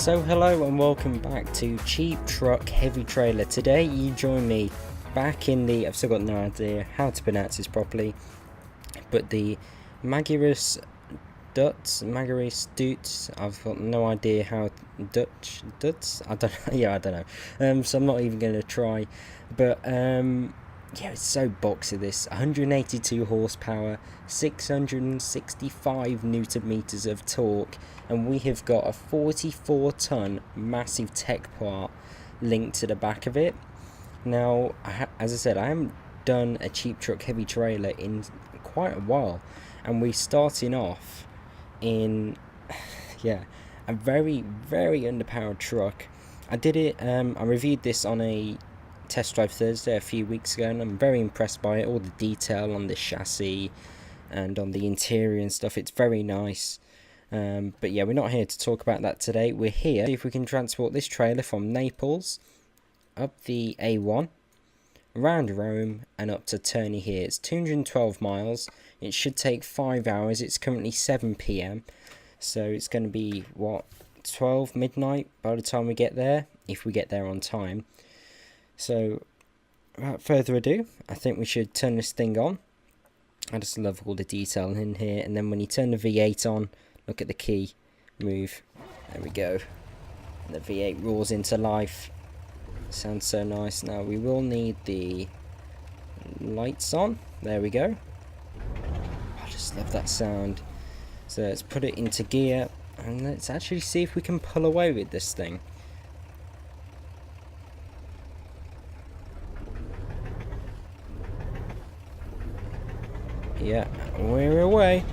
So hello and welcome back to Cheap Truck Heavy Trailer. Today you join me back in the, I've still got no idea how to pronounce this properly, but the Magirus Deutz, I've got no idea how Deutz, I don't know, so I'm not even going to try, but yeah, it's so boxy this, 182 horsepower, 665 newton meters of torque, and we have got a 44 ton massive tech part linked to the back of it. Now, as I said, I haven't done a cheap truck heavy trailer in quite a while, and we're starting off in, yeah, a very underpowered truck. I did it, I reviewed this on a test drive Thursday a few weeks ago, and I'm very impressed by it, all the detail on the chassis and on the interior and stuff. It's very nice, but yeah, we're not here to talk about that today. We're here to see if we can transport this trailer from Naples up the A1 around Rome and up to Terni here. It's 212 miles. It should take 5 hours. It's currently 7 PM, so it's going to be what, 12 midnight by the time we get there, if we get there on time. So, without further ado, I think we should turn this thing on. I just love all the detail in here. And then when you turn the V8 on, look at the key move. There we go. And the V8 roars into life. Sounds so nice. Now, we will need the lights on. There we go. I just love that sound. So, let's put it into gear. And let's actually see if we can pull away with this thing. Yeah, we're away.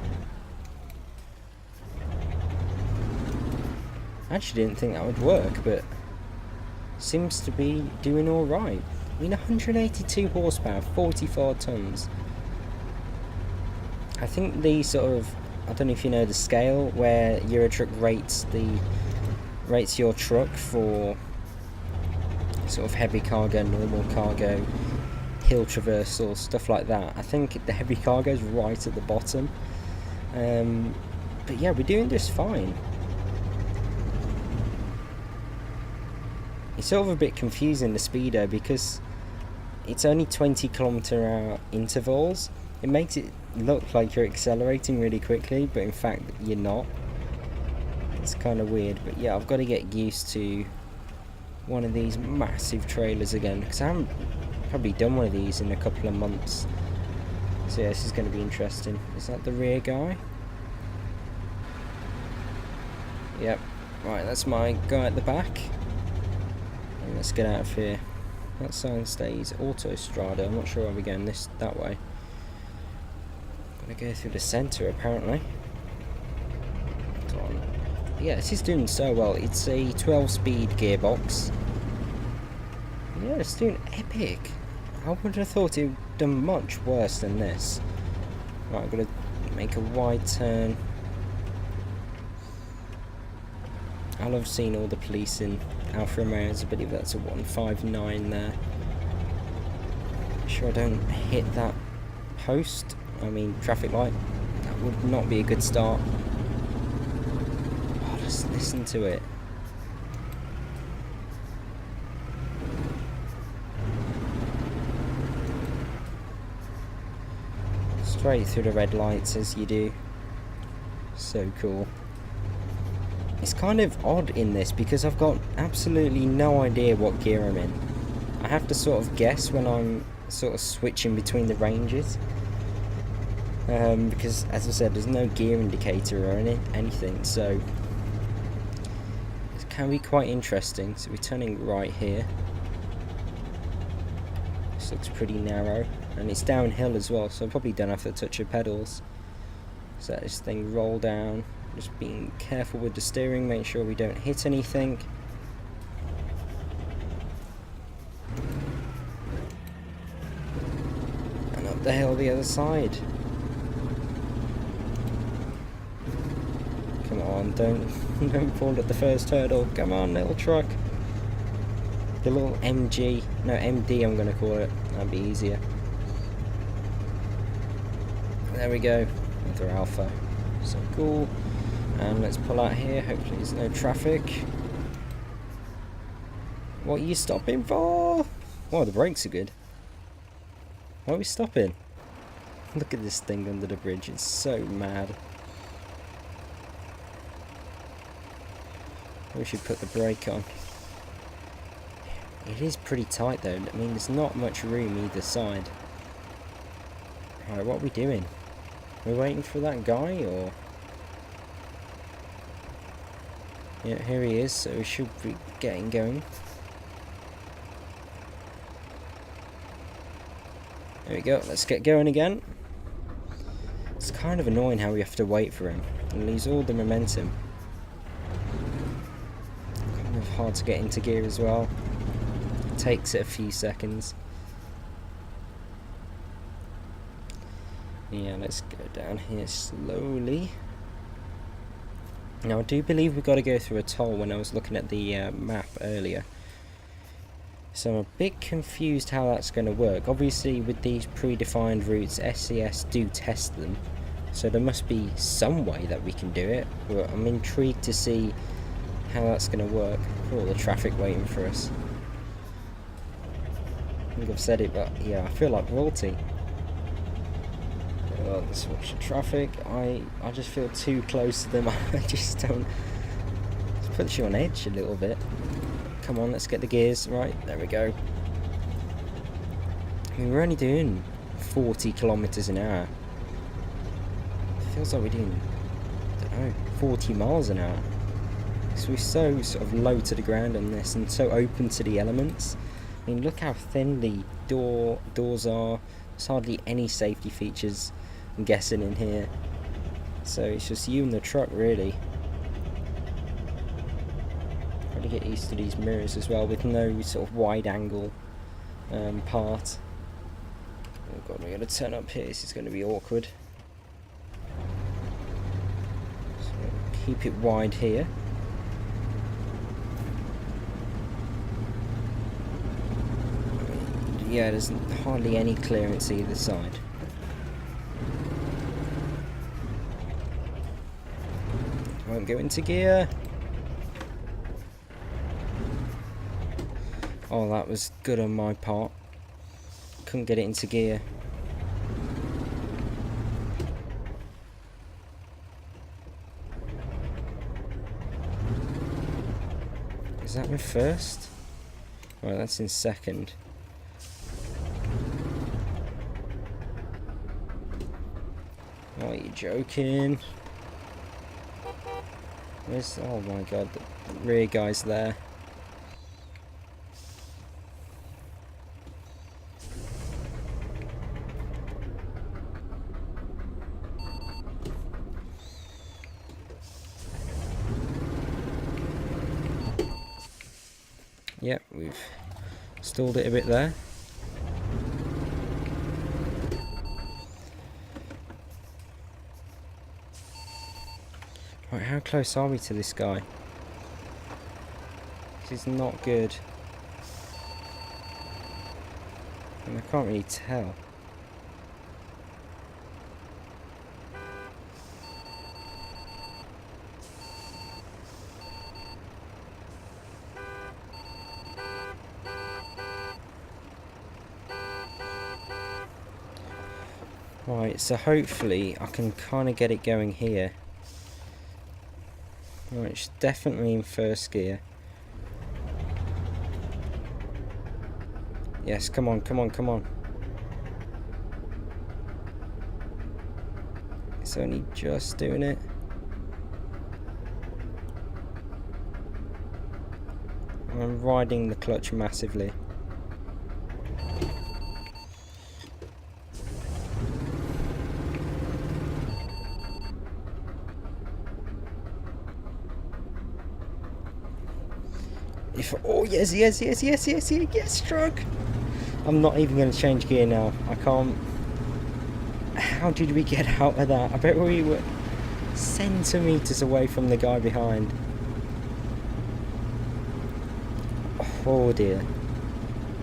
I actually didn't think that would work, but seems to be doing alright. I mean, 182 horsepower, 44 tons. I think the sort of, I don't know if you know the scale where Eurotruck rates your truck for sort of heavy cargo, normal cargo, hill traversal, stuff like that. I think the heavy cargo is right at the bottom, but yeah, we're doing this fine. It's sort of a bit confusing, the speedo, because it's only 20km/h intervals. It makes it look like you're accelerating really quickly, but in fact you're not. It's kind of weird, but yeah, I've got to get used to one of these massive trailers again, because I haven't probably done one of these in a couple of months. So yeah, this is going to be interesting. Is that the rear guy? Yep. Right, that's my guy at the back. And let's get out of here. That sign stays Autostrada. I'm not sure why we're going that way. Gotta go through the centre apparently. Come on. Yeah, this is doing so well. It's a 12-speed gearbox. Yeah, it's doing epic. I would have thought it would have done much worse than this. Right, I'm going to make a wide turn. I love seeing all the police in Alfa Romeos. I believe that's a 159 there. Make sure I don't hit that post. I mean, traffic light. That would not be a good start. Oh, just listen to it. Straight through the red lights as you do. So cool. It's kind of odd in this because I've got absolutely no idea what gear I'm in. I have to sort of guess when I'm sort of switching between the ranges. Because as I said, there's no gear indicator or anything, so it can be quite interesting. So we're turning right here. This looks pretty narrow. And it's downhill as well, so I probably don't have to touch the pedals. So let this thing roll down. Just being careful with the steering, make sure we don't hit anything. And up the hill the other side. Come on, don't fall at the first hurdle. Come on, little truck. The little MD I'm going to call it. That'd be easier. There we go, another Alpha. So cool. And let's pull out here, hopefully there's no traffic. What are you stopping for? Wow, the brakes are good. Why are we stopping? Look at this thing under the bridge, it's so mad. We should put the brake on. It is pretty tight though, I mean there's not much room either side. Alright, what are we doing? We're waiting for that guy, or... Yeah, here he is, so we should be getting going. There we go, let's get going again. It's kind of annoying how we have to wait for him and lose all the momentum. Kind of hard to get into gear as well. It takes it a few seconds. Yeah, let's go down here slowly. Now I do believe we've got to go through a toll when I was looking at the map earlier. So I'm a bit confused how that's going to work. Obviously with these predefined routes, SCS do test them. So there must be some way that we can do it. But I'm intrigued to see how that's going to work. All the traffic waiting for us. I think I've said it, but yeah, I feel like royalty. Well, let's watch the traffic. I just feel too close to them. I just don't... It puts you on edge a little bit. Come on, let's get the gears right. There we go. I mean, we're only doing 40 kilometers an hour. It feels like we're doing, I don't know, 40 miles an hour. So we're so sort of low to the ground on this and so open to the elements. I mean, look how thin the doors are. There's hardly any safety features, I'm guessing, in here. So it's just you and the truck, really. Try to get used to these mirrors as well, with no sort of wide angle part. Oh god, we're going to turn up here. This is going to be awkward. So keep it wide here. Yeah, there's hardly any clearance either side. Won't go into gear. Oh, that was good on my part. Couldn't get it into gear. Is that in first? Well, that's in second. Oh, are you joking? Where's... Oh my god, the rear guy's there. Yep, we've stalled it a bit there. Right, how close are we to this guy? This is not good. And I can't really tell. Right, so hopefully I can kind of get it going here. Right, it's definitely in first gear. Yes, come on, come on, come on. It's only just doing it. I'm riding the clutch massively. Oh yes, yes, yes, yes, yes, yes, yes, truck! I'm not even going to change gear now. I can't. How did we get out of that? I bet we were centimetres away from the guy behind. Oh dear.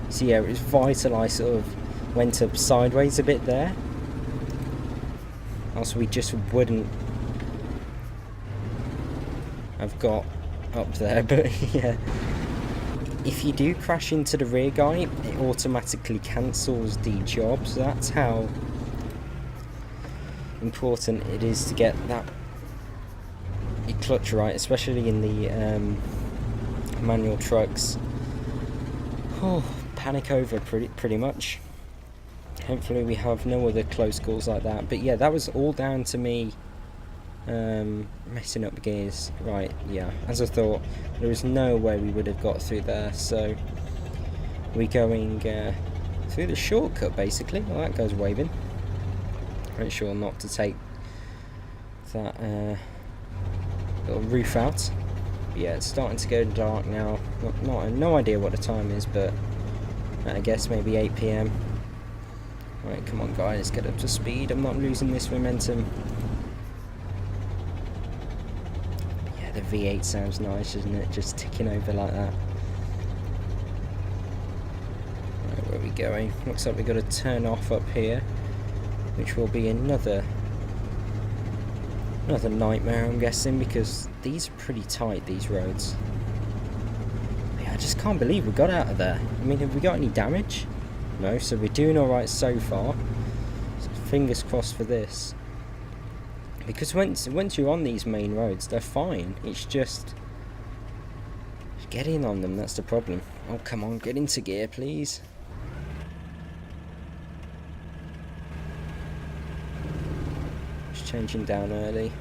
So yeah, it was vital I sort of went up sideways a bit there. Else we just wouldn't have got up there, but yeah. if you do crash into the rear guy, it automatically cancels the job, so that's how important it is to get that your clutch right, especially in the manual trucks. Oh, panic over pretty much. Hopefully we have no other close calls like that. But yeah, that was all down to me messing up gears. Right, yeah, as I thought, there was no way we would have got through there, so we're going through the shortcut basically. Well, that goes waving. Make sure not to take that little roof out. But yeah, it's starting to go dark now. No idea what the time is, but I guess maybe 8 PM. Right, come on guys, get up to speed. I'm not losing this momentum. Yeah, the V8 sounds nice, doesn't it? Just ticking over like that. Right, where are we going? Looks like we've got to turn off up here, which will be another nightmare, I'm guessing, because these are pretty tight, these roads. Yeah, I just can't believe we got out of there. I mean, have we got any damage? No, so we're doing alright so far. So fingers crossed for this. Because once you're on these main roads, they're fine. It's just getting on them, that's the problem. Oh, come on, get into gear, please. Just changing down early.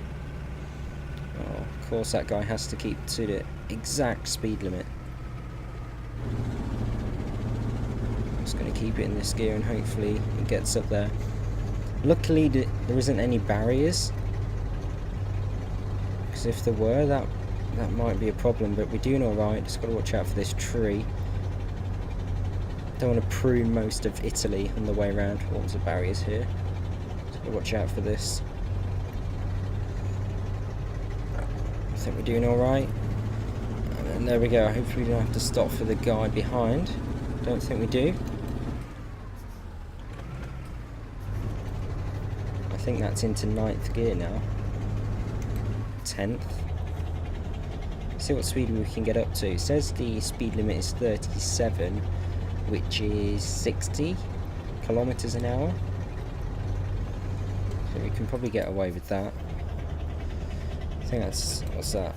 Oh, of course that guy has to keep to the exact speed limit. Just going to keep it in this gear and hopefully it gets up there. Luckily there isn't any barriers, because if there were, that might be a problem, but we're doing alright. Just got to watch out for this tree. Don't want to prune most of Italy on the way around. Lots of barriers here. Just got to watch out for this. I think we're doing alright. And there we go. Hopefully we don't have to stop for the guy behind. Don't think we do. I think that's into 9th gear now. 10th. See what speed we can get up to. It says the speed limit is 37, which is 60 kilometers an hour. So we can probably get away with that. I think that's, what's that?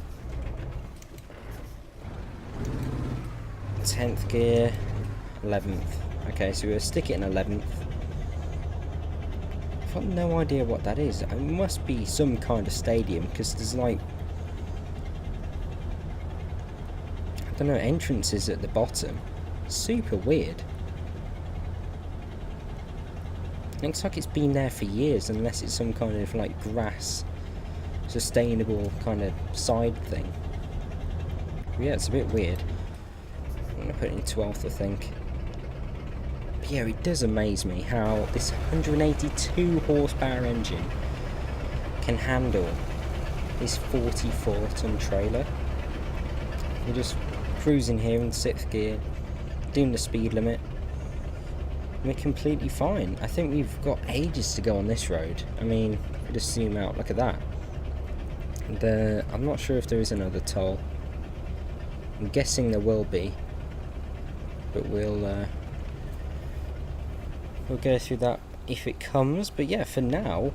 10th gear, 11th. Okay, so we'll stick it in 11th. I've got no idea what that is. It must be some kind of stadium, because there's like, I don't know, entrances at the bottom. Super weird. Looks like it's been there for years, unless it's some kind of like grass, sustainable kind of side thing. Yeah, it's a bit weird. I'm going to put it in 12th, I think. But yeah, it does amaze me how this 182 horsepower engine can handle this 44-ton trailer. We're just cruising here in 6th gear, doing the speed limit. We're completely fine. I think we've got ages to go on this road. I mean, if we just zoom out, look at that. I'm not sure if there is another toll. I'm guessing there will be, but we'll go through that if it comes. But yeah, for now,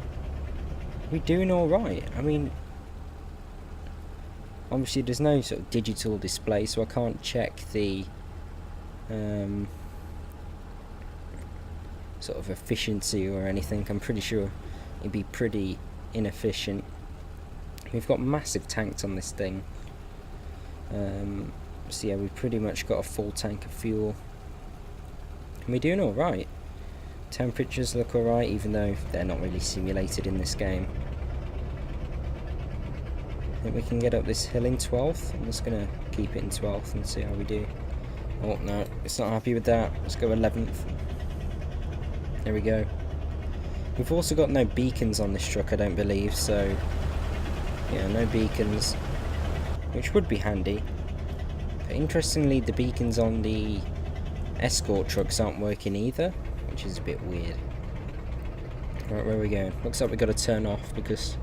we're doing all right. I mean, obviously there's no sort of digital display, so I can't check the sort of efficiency or anything. I'm pretty sure it'd be pretty inefficient. We've got massive tanks on this thing. So yeah, we've pretty much got a full tank of fuel. And we're doing alright. Temperatures look alright, even though they're not really simulated in this game. I think we can get up this hill in 12th. I'm just going to keep it in 12th and see how we do. Oh no, it's not happy with that. Let's go 11th. There we go. We've also got no beacons on this truck, I don't believe, so yeah, no beacons, which would be handy. But interestingly, the beacons on the escort trucks aren't working either, which is a bit weird. Right, where are we going? Looks like we've got to turn off because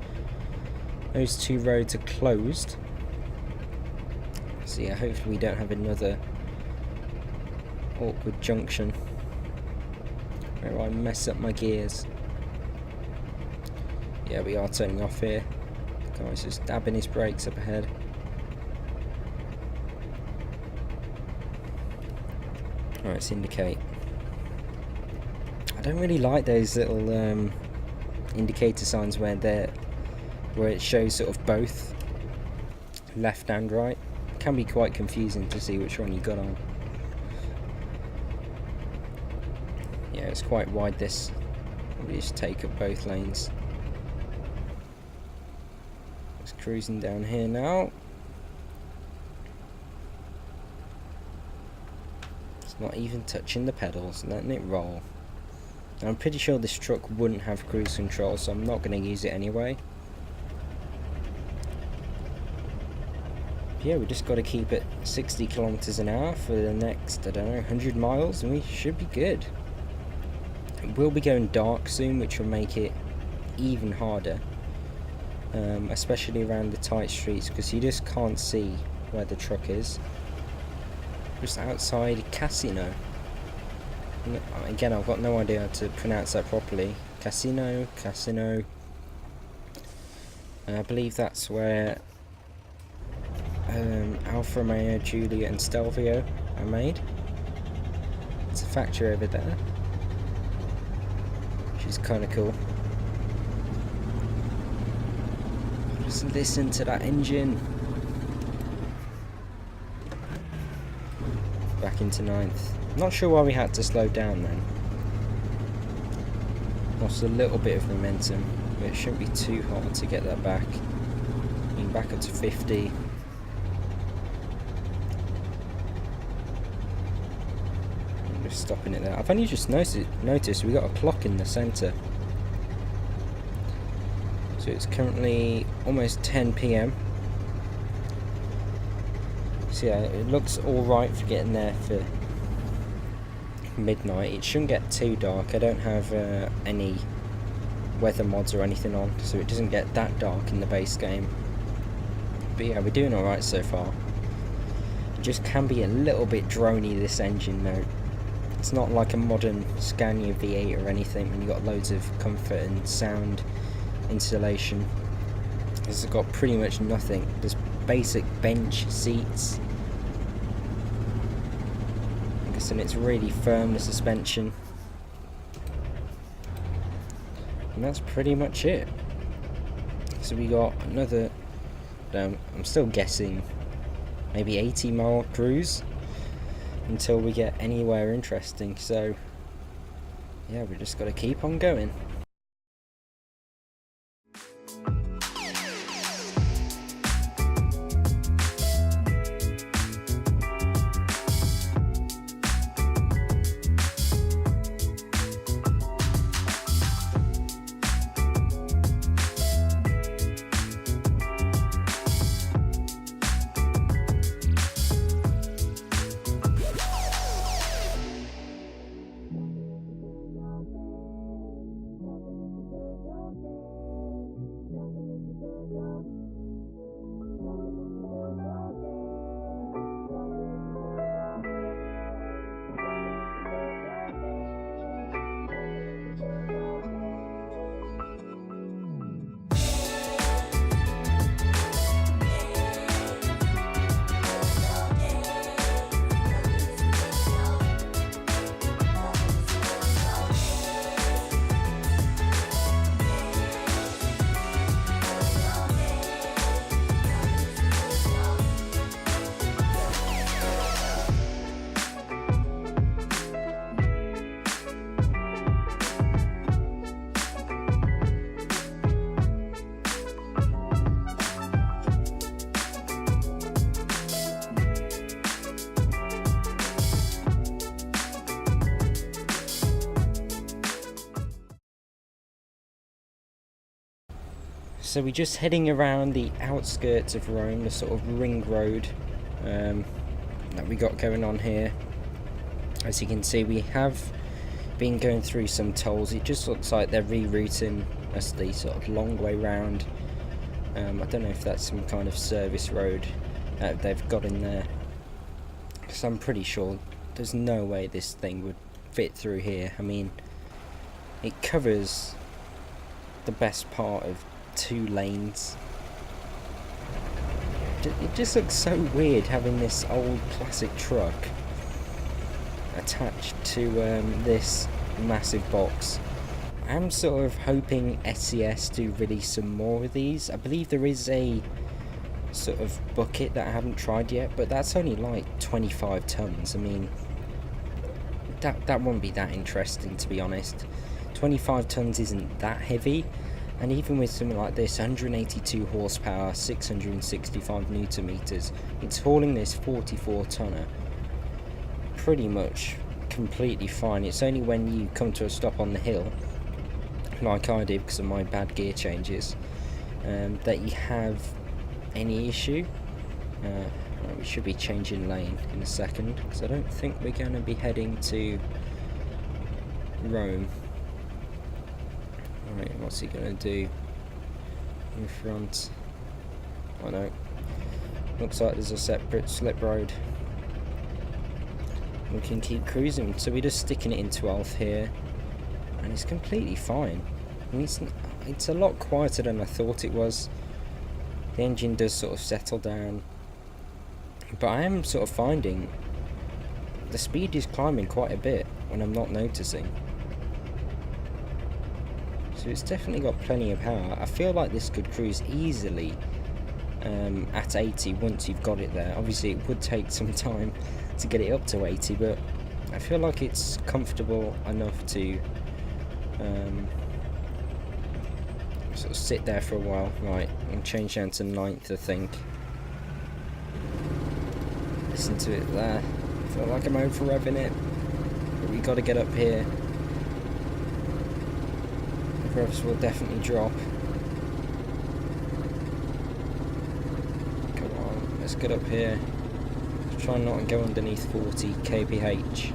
those two roads are closed. So yeah, hopefully we don't have another awkward junction where I mess up my gears. Yeah, we are turning off here. The guy's just dabbing his brakes up ahead. Alright, let's indicate. I don't really like those little indicator signs where it shows sort of both left and right. It can be quite confusing to see which one you got on. Yeah, it's quite wide this. We just take up both lanes. Just cruising down here now. It's not even touching the pedals, letting it roll. I'm pretty sure this truck wouldn't have cruise control, so I'm not going to use it anyway. Yeah, we just got to keep it 60 kilometers an hour for the next, I don't know, 100 miles, and we should be good. It will be going dark soon, which will make it even harder, especially around the tight streets, because you just can't see where the truck is. Just outside Casino. Again, I've got no idea how to pronounce that properly. Casino. And I believe that's where Alfa Romeo, Giulia and Stelvio are made. It's a factory over there, which is kind of cool. Just listen to that engine. Back into 9th. Not sure why we had to slow down then. Lost a little bit of momentum, but it shouldn't be too hard to get that back. Being back up to 50. I'm just stopping it there. I've only just noticed we got a clock in the centre. So it's currently almost 10 PM. So yeah, it looks alright for getting there for midnight. It shouldn't get too dark. I don't have any weather mods or anything on, so it doesn't get that dark in the base game. But yeah, we're doing alright so far. It just can be a little bit drony, this engine though. It's not like a modern Scania V8 or anything when you've got loads of comfort and sound insulation. It's got pretty much nothing. There's basic bench seats, and it's really firm, the suspension, and that's pretty much it. So we got another, I'm still guessing, maybe 80-mile cruise until we get anywhere interesting. So yeah, we just got to keep on going. So we're just heading around the outskirts of Rome, the sort of ring road that we got going on here. As you can see, we have been going through some tolls. It just looks like they're rerouting us the sort of long way round. I don't know if that's some kind of service road they've got in there, because I'm pretty sure there's no way this thing would fit through here. I mean, it covers the best part of 2 lanes. It just looks so weird having this old classic truck attached to this massive box. I'm sort of hoping SES to release some more of these. I believe there is a sort of bucket that I haven't tried yet, but that's only like 25 tons. I mean, that won't be that interesting, to be honest. 25 tons isn't that heavy, and even with something like this, 182 horsepower, 665 newton meters, it's hauling this 44 tonner pretty much completely fine. It's only when you come to a stop on the hill, like I did because of my bad gear changes, that you have any issue. We should be changing lane in a second, because I don't think we're going to be heading to Rome. Alright, what's he going to do in front? Oh no, looks like there's a separate slip road. We can keep cruising, so we're just sticking it in 12th here, and it's completely fine. I mean, it's a lot quieter than I thought it was. The engine does sort of settle down, but I am sort of finding the speed is climbing quite a bit when I'm not noticing. So it's definitely got plenty of power. I feel like this could cruise easily at 80 once you've got it there. Obviously it would take some time to get it up to 80, but I feel like it's comfortable enough to sort of sit there for a while. Right, I'll change down to 9th, I think. Listen to it there. I feel like I'm over revving it, but we got to get up here. The revs will definitely drop. Come on, let's get up here. Try not to go underneath 40 kph.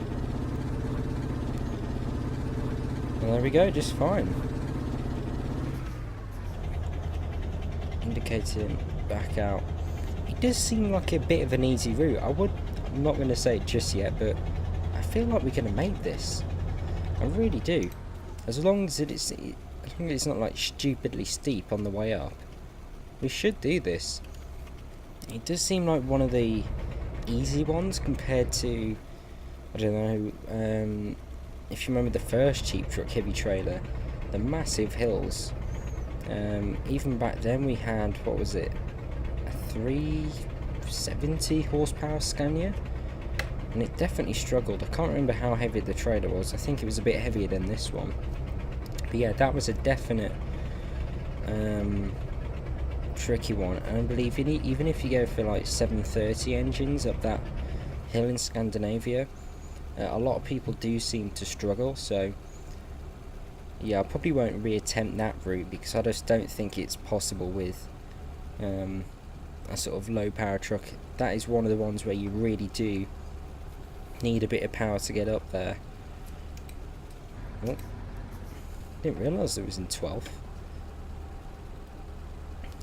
And there we go, just fine. Indicating back out. It does seem like a bit of an easy route. I'm not going to say it just yet, but I feel like we're going to make this. I really do. As long as it's not like stupidly steep on the way up, we should do this. It does seem like one of the easy ones compared to, I don't know, if you remember the first cheap truck heavy trailer, the massive hills. Even back then we had, what was it, a 370 horsepower Scania, and it definitely struggled. I can't remember how heavy the trailer was. I think it was a bit heavier than this one, but yeah, that was a definite tricky one. And I believe even if you go for like 730 engines up that hill in Scandinavia, a lot of people do seem to struggle. So yeah, I probably won't reattempt that route, because I just don't think it's possible with a sort of low power truck. That is one of the ones where you really do need a bit of power to get up there. Oh, didn't realise it was in 12th.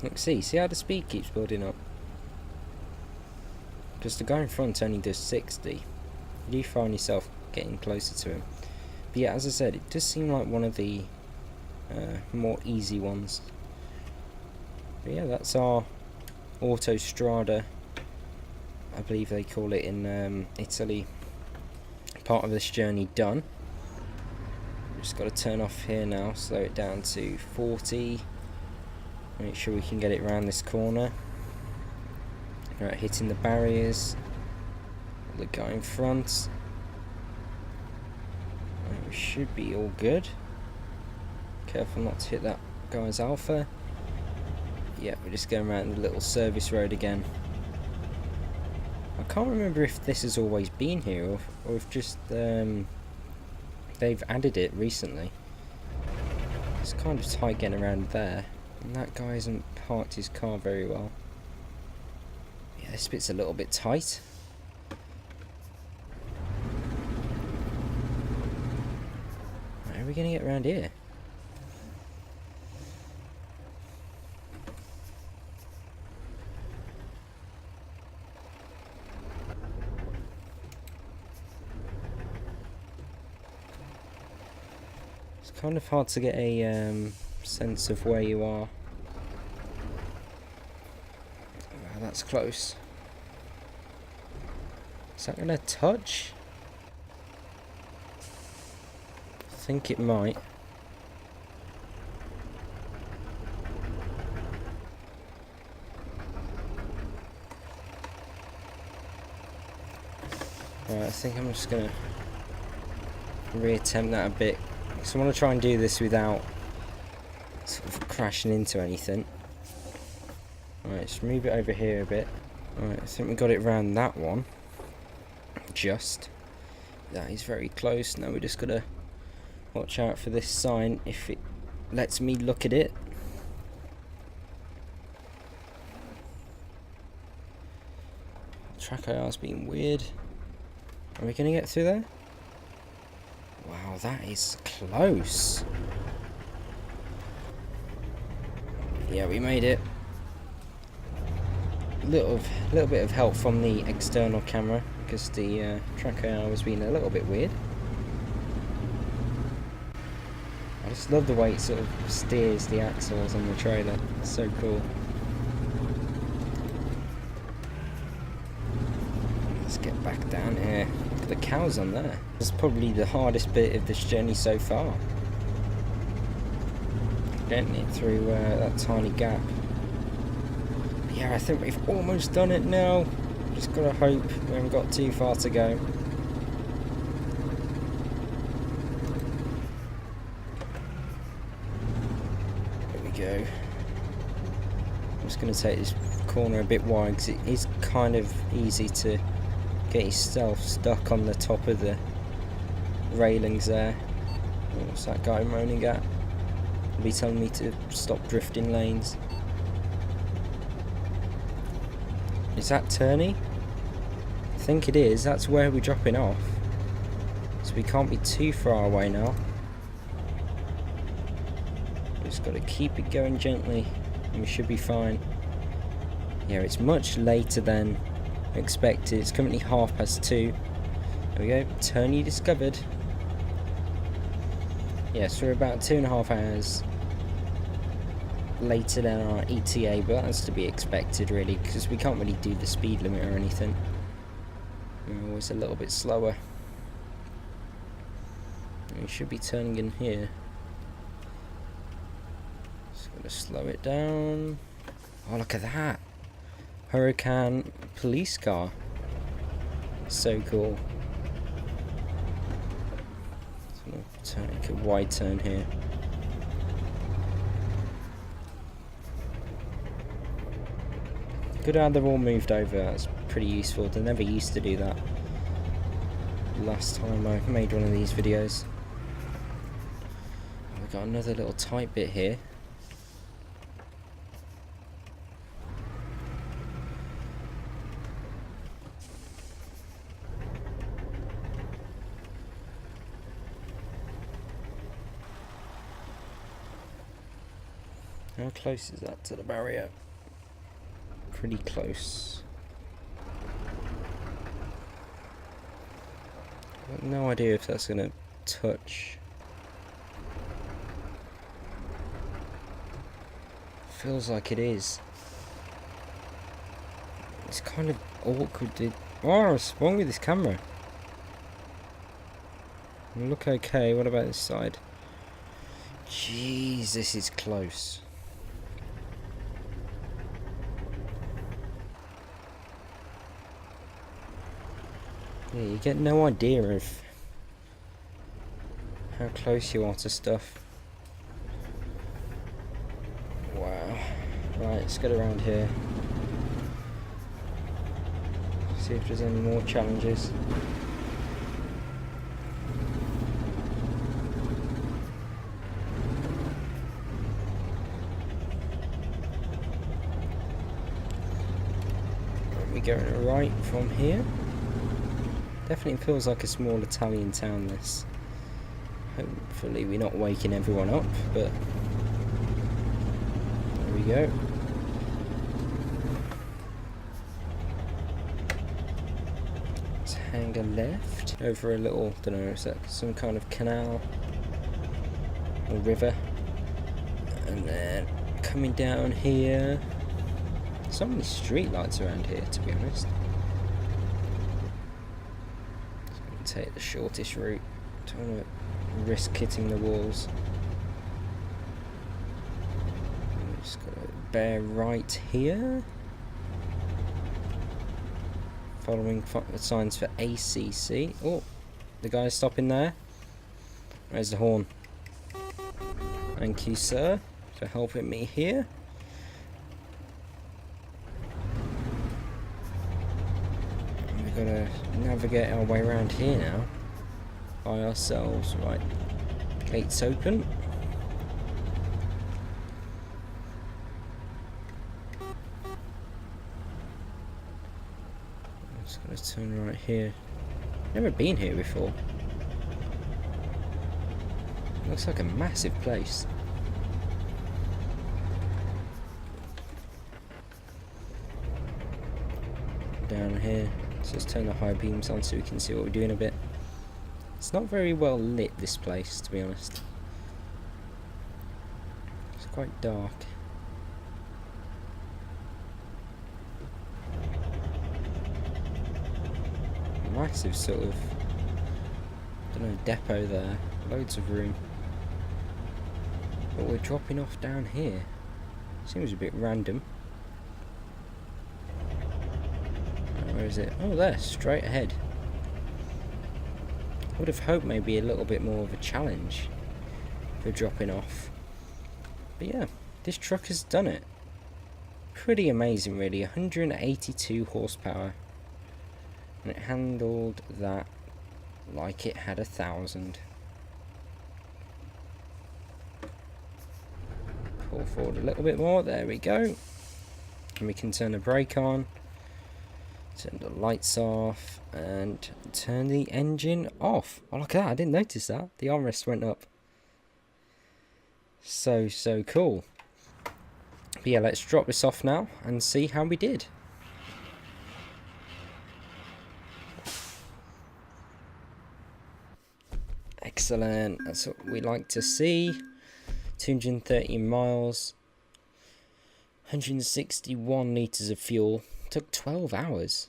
Look, see how the speed keeps building up, because the guy in front only does 60. You do find yourself getting closer to him. But yeah, as I said, it does seem like one of the more easy ones. But yeah, that's our Autostrada, I believe they call it in Italy. Part of this journey done. Just got to turn off here now, slow it down to 40. Make sure we can get it around this corner. Right, hitting the barriers. The guy in front. Right, we should be all good. Careful not to hit that guy's alpha. Yeah, we're just going around the little service road again. I can't remember if this has always been here, or if just they've added it recently. It's kind of tight getting around there, and that guy hasn't parked his car very well. Yeah, this bit's a little bit tight. Right, how are we going to get around here? It's kind of hard to get a sense of where you are. Wow, that's close. Is that gonna touch? I think it might. Right, I think I'm just gonna reattempt that a bit. So I want to try and do this without sort of crashing into anything. Alright, let's move it over here a bit. Alright, I think we got it around that one. Just. That is very close. Now we just gotta watch out for this sign if it lets me look at it. Trackir's being weird. Are we gonna get through there? Wow, that is close. Yeah, we made it. Little bit of help from the external camera because the Trackir was being a little bit weird. I just love the way it sort of steers the axles on the trailer. It's so cool. Let's get back down here. Look at the cows on there. This is probably the hardest bit of this journey so far. Getting it through that tiny gap. But yeah, I think we've almost done it now. Just gotta hope we haven't got too far to go. There we go. I'm just gonna take this corner a bit wide because it is kind of easy to get yourself stuck on the top of the railings there. What's that guy moaning at? He'll be telling me to stop drifting lanes. Is that turny? I think it is. That's where we're dropping off. So we can't be too far away now. Just got to keep it going gently and we should be fine. Yeah, it's much later than expected. It's currently 2:30. There we go. Turny discovered. Yeah, so we're about 2.5 hours later than our ETA, but that's to be expected really, because we can't really do the speed limit or anything. We're always a little bit slower. We should be turning in here. Just gonna slow it down. Oh, look at that! Hurricane police car. So cool. So take a wide turn here. Good how they've all moved over. That's pretty useful. They never used to do that last time I made one of these videos. We've got another little tight bit here. How close is that to the barrier? Pretty close. I've got no idea if that's going to touch. Feels like it is. It's kind of awkward. Oh, what's wrong with this camera? Look okay. What about this side? Jeez, this is close. Yeah, you get no idea of how close you are to stuff. Wow. Right, let's get around here. See if there's any more challenges. Are we going right from here? Definitely feels like a small Italian town, this. Hopefully we're not waking everyone up, but there we go. Let's hang a left over a little, don't know, is that some kind of canal? or river. And then coming down here. So many street lights around here, to be honest. Just going to take the shortest route. Don't want to risk hitting the walls. Just got to bear right here. Following signs for ACC. Oh, the guy's stopping there. Where's the horn? Thank you, sir, for helping me here. We've got to navigate our way around here now by ourselves. Right, gates open. Just got to turn right here. Never been here before. Looks like a massive place. Down here, so let's turn the high beams on so we can see what we're doing a bit. It's not very well lit, this place, to be honest. It's quite dark. Massive sort of, I don't know, depot there. Loads of room. But we're dropping off down here. Seems a bit random. Where is it? Oh, there, straight ahead. I would have hoped maybe a little bit more of a challenge for dropping off. But yeah, this truck has done it. Pretty amazing, really. 182 horsepower. And it handled that like it had 1,000. Pull forward a little bit more, there we go. And we can turn the brake on, turn the lights off, and turn the engine off. Oh, look at that, I didn't notice that. The armrest went up. So cool. But yeah, let's drop this off now and see how we did. Excellent, that's what we like to see. 230 miles, 161 litres of fuel. Took 12 hours.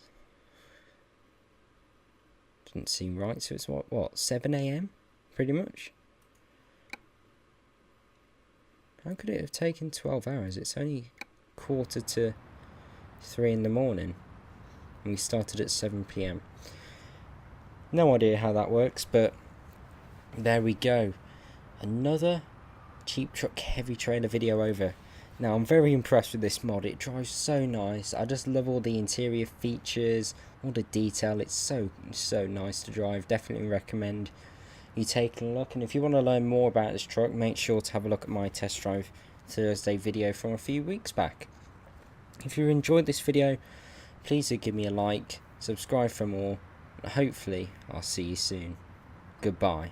Didn't seem right, so it's what 7 AM? Pretty much. How could it have taken 12 hours? It's only 2:45 in the morning. And we started at 7 PM. No idea how that works, but there we go. Another cheap truck heavy trailer video over. Now I'm very impressed with this mod. It drives so nice. I just love all the interior features, all the detail. It's so nice to drive. Definitely recommend you taking a look. And if you want to learn more about this truck, make sure to have a look at my test drive Thursday video from a few weeks back. If you enjoyed this video, please do give me a like, subscribe for more, and hopefully I'll see you soon. Goodbye.